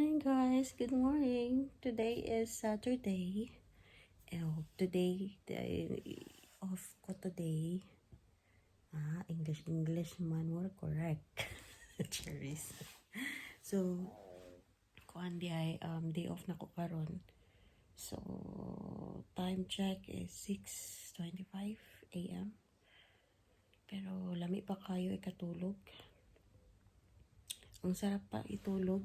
morning, guys. Good morning. Today is Saturday. Today, the off ko today. English man more correct. Cherries. So, kuan di ay day off na ko karon. So, time check is 6:25 a.m. Pero lami pa kayo ikatulog. Ang sarap pa itulog.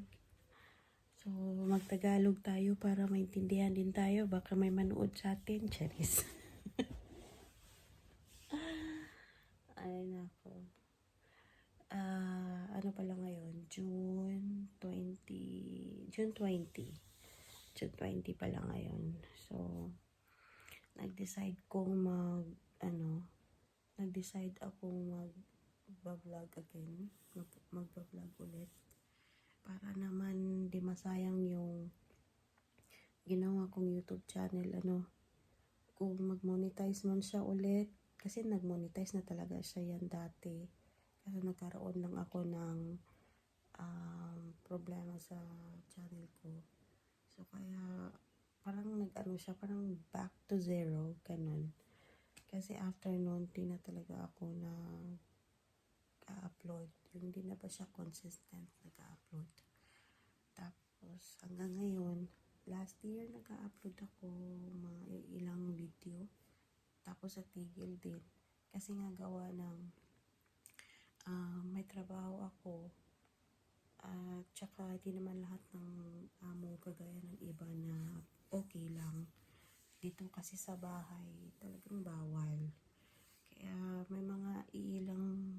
So, magtagalog tayo para maintindihan din tayo. Baka may manood sa atin. Charis. Ay, nako. Ano pala ngayon? June 20. June 20 pala ngayon. So, nag-decide akong mag-vlog again. Mag-vlog ulit. Para naman di masayang yung ginawa kong YouTube channel, kung mag-monetize man siya ulit, kasi nag-monetize na talaga siya yan dati, kasi nagkaroon lang ako ng problema sa channel ko. So kaya parang parang back to zero, ganun. Kasi after nun, di na talaga ako nag-upload. Yung di na pa siya consistent nag-upload. Tapos hanggang ngayon, last year nag-upload ako mga ilang video. Tapos sa tigil din. Kasi nga gawa ng may trabaho ako. At saka di naman lahat ng amo kagaya ng iba na okay lang. Dito kasi sa bahay talagang bawal. Kaya may mga ilang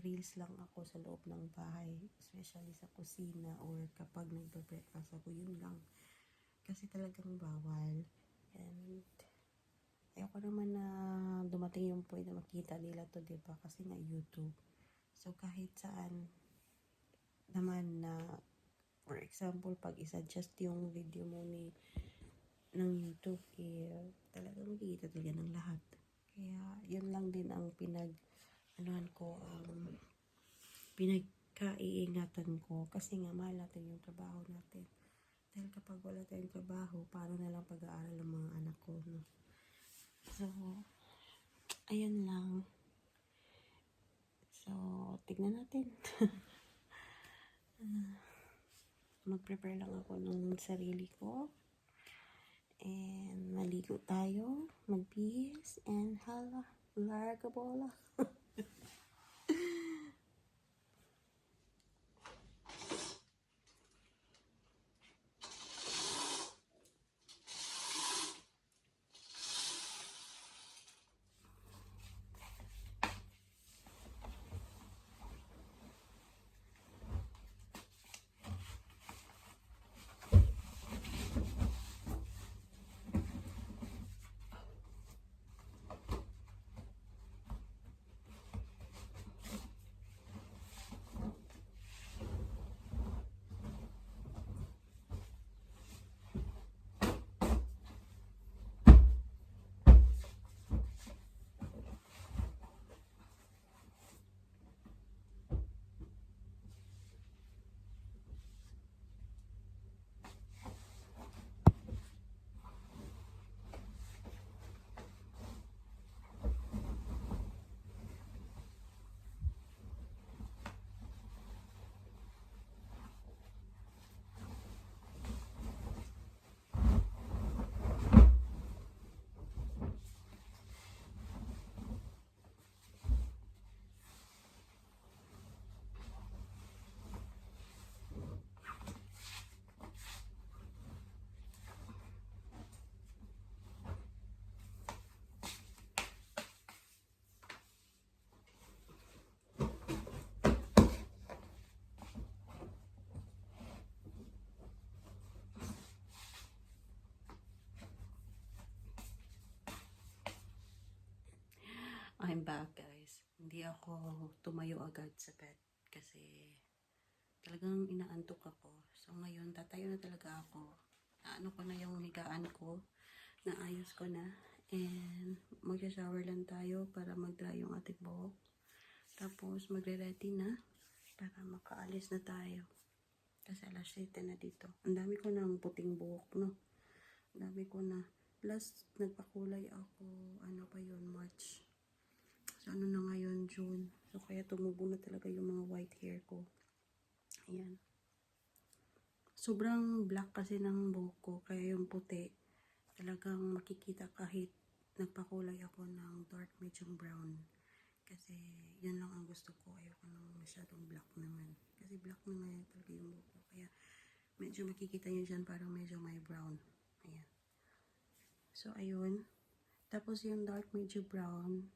reels lang ako sa loob ng bahay, especially sa kusina or kapag nagbe-breakfast ako, yun lang. Kasi talagang bawal. And ayoko naman na dumating yung point na makita nila to, diba? Kasi nga YouTube. So kahit saan naman na, for example, pag isa-adjust yung video mo ng YouTube, talagang makikita talaga ng lahat. Kaya yun lang din ang pinagkaiingatan ko, kasi nga mahal natin yung trabaho natin. Dahil kapag wala tayong trabaho, paano na lang pag-aaral ng mga anak ko, no? So, ayun lang. So, tignan natin. Mag-prepare lang ako ng sarili ko. And maligo tayo, magbihis, and hala, larga bola. I'm back, guys. Hindi ako tumayo agad sa bed kasi talagang inaantok ako. So ngayon, tatayo na talaga ako. Naano ko na yung higaan ko. Naayos ko na. And mag-shower lang tayo para mag-dry yung ating buhok. Tapos magre-ready na para makaalis na tayo. Kasi alas 7 na dito. Ang dami ko ng puting buhok, no? Ang dami ko na. Last, nagpakulay ako, ano pa yun, March. So, ano na ngayon, June. So, kaya tumubo na talaga yung mga white hair ko. Ayan. Sobrang black kasi ng buhok ko, kaya yung puti, talagang makikita kahit nagpakulay ako ng dark medium brown. Kasi, yan lang ang gusto ko. Ayoko nang masyadong black naman. Kasi black na ngayon talaga yung buhok ko. Kaya, medyo makikita nyo dyan parang medyo may brown. Ayan. So, ayun. Tapos, yung dark medium brown,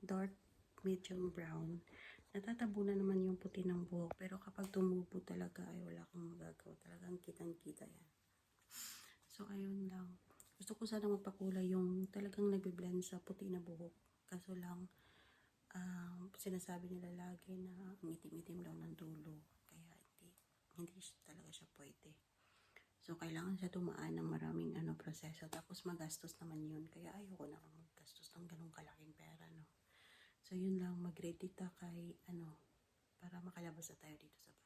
natatabunan naman yung puti ng buhok. Pero kapag tumubo talaga, ay wala kang magagawa. Talagang kitang-kita yan. So, ayun lang. Gusto ko sana magpakulay yung talagang nagbe-blend sa puti na buhok. Kaso lang, sinasabi nila lagi na ang itim-itim daw ng dulo. Kaya hindi talaga siya pwede. So, kailangan siya tumaan ng maraming proseso. Tapos, magastos naman yun. Kaya ayoko na maggastos ng ganong kalaking pera, no? So, yun lang. Mag-ready ta kay, para makalabas na tayo dito sa bahay.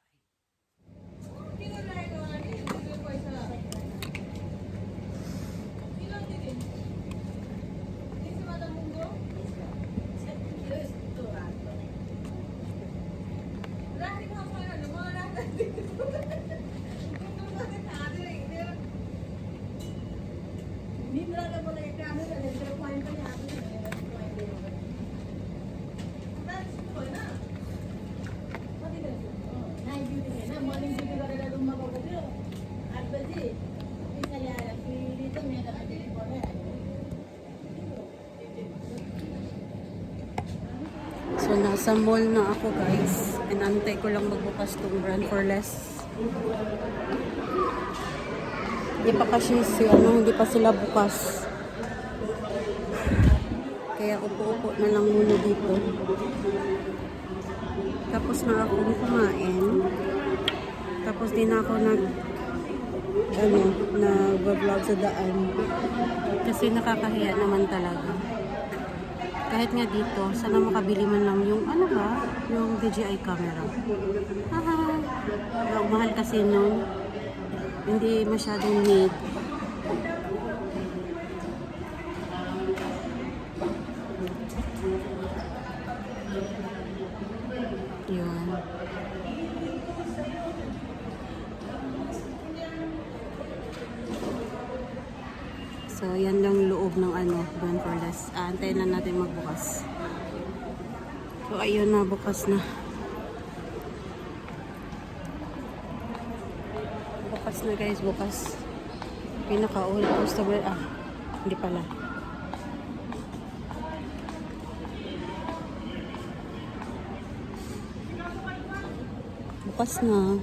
So, nasa mall na ako, guys. And antay ko lang magbukas tong Brand for Less. Hindi pa sila bukas. Kaya upo-upo na lang muna dito. Tapos na akong kumain. Tapos din ako nag-vlog sa daan. Kasi nakakahiya naman talaga. Kahit nga dito, sana makabili man lang yung yung DJI camera. Haha. Mahal kasi nun. Hindi masyadong need. Yun. So, yan lang loob ng Brand for Less. Antayin lang natin magbukas. So, ayun na, bukas na. Bukas na, guys, bukas. Pinaka-all customer, hindi pala. Bukas na.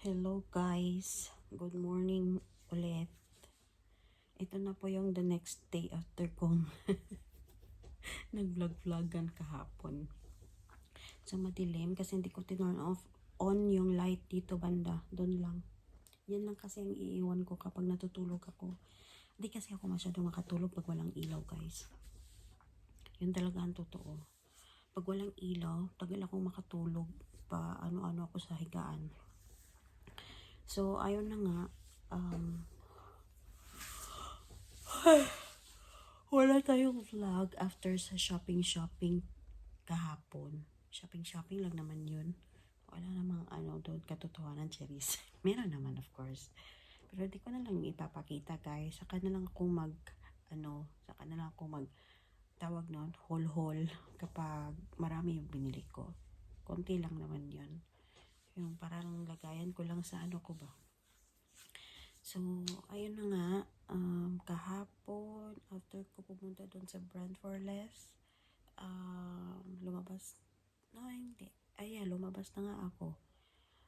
Hello guys, good morning ulit. Ito na po yung the next day after kong nag-vlog-vlogan kahapon. So madilim kasi hindi ko tinurn on yung light dito banda, doon lang. Yan lang kasi ang iiwan ko kapag natutulog ako. Hindi kasi ako masyadong makatulog pag walang ilaw, guys. Yun talaga ang totoo. Pag walang ilaw, tagal akong makatulog pa ano-ano ako sa higaan. So, ayun na nga, wala tayong vlog after sa shopping kahapon. Shopping lang naman yun. Wala namang doon katotohanan, cherries. Meron naman, of course. Pero di ko na lang ipapakita, guys. Saka na lang ako tawag nun, haul kapag marami yung binili ko. Konti lang naman yun. Yung parang lagayan ko lang sa ko ba. So, ayun na nga, kahapon, after ko pumunta doon sa Brand for Less, lumabas na nga ako.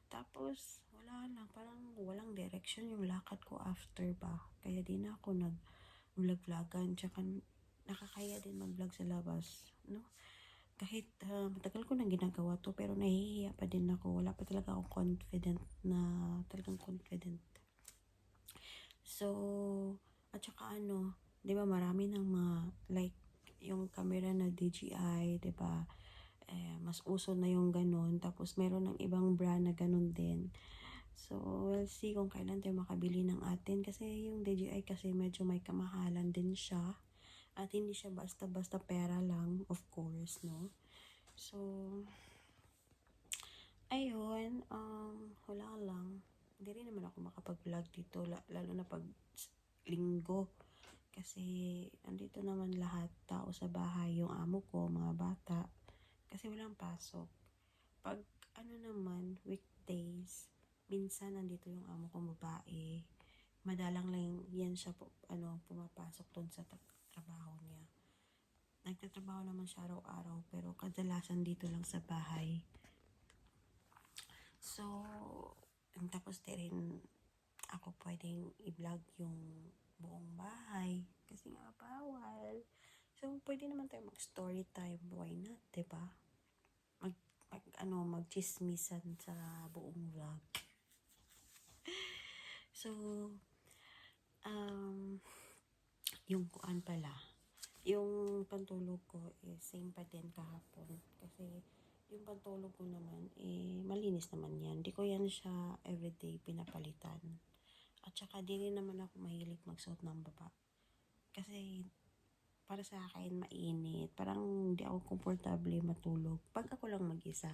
Tapos, wala lang, parang walang direction yung lakad ko after ba. Kaya di na ako nag-vlog-vlogan, tsaka nakakaya din mag-vlog sa labas, no? Kahit matagal ko nang ginagawa to, pero nahihiya pa din ako. Wala pa talaga akong talagang confident. So, at saka ano, 'di ba marami ng mga like yung camera na DJI, 'di ba? Mas uso na yung ganun. Tapos meron ng ibang brand na ganun din. So, we'll see kung kailan tayo makabili ng atin. Kasi yung DJI kasi medyo may kamahalan din siya. At hindi siya basta-basta pera lang, of course, no? So, ayun, wala lang. Hindi rin naman ako makapag-vlog dito, lalo na pag linggo. Kasi, andito naman lahat, tao sa bahay, yung amo ko, mga bata. Kasi walang pasok. Pag, ano naman, weekdays, minsan nandito yung amo kong babae. Madalang lang yan siya, pumapasok doon sa trabaho niya. Nagtatrabaho naman siya araw-araw, pero kadalasan dito lang sa bahay. So, tapos di rin ako pwedeng i-vlog yung buong bahay kasi nga bawal. So, pwede naman tayo mag-story time. Why not, diba? Mag-chismisan sa buong vlog. So, yung kuan pala, yung pantulog ko is same pa din kahapon. Kasi, yung pantulog ko naman, malinis naman yan. Di ko yan siya everyday pinapalitan. At saka, di rin naman ako mahilig magsuot ng baba. Kasi, para sa akin, mainit. Parang di ako komportable matulog. Pag ako lang mag-isa.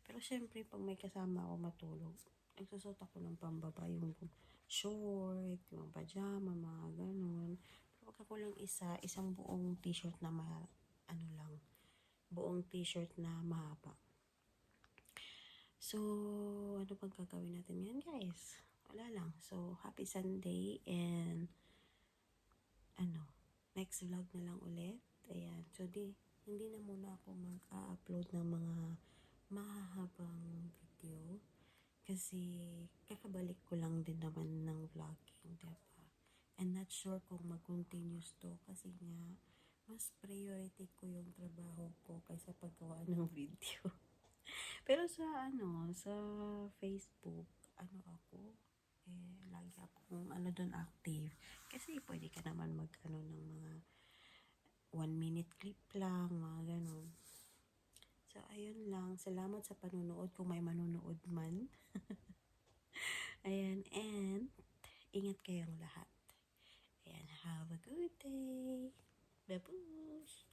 Pero syempre, pag may kasama ako matulog, nagsusot ako ng pambaba, yung short, yung pajama, mga ganun. Pero pag ako lang isa, isang buong t-shirt na buong t-shirt na mahaba. So, ano pang gagawin natin yan, guys? Wala lang. So, happy Sunday and next vlog na lang ulit. Ayan. So, hindi na muna ako mag-upload ng mga mahahabang video. Kasi, kakabalik ko lang din naman ng vlogging, diba? And not sure kung mag-continuous to kasi nga, mas priority ko yung trabaho ko kaysa paggawa ng video. Pero sa Facebook, ako, lagi akong doon active. Kasi pwede ka naman ng mga 1 minute clip lang, mga ganon. So, ayun lang. Salamat sa panunood kung may manunood man. Ayan, and ingat kayong lahat. Ayan, have a good day. Babush!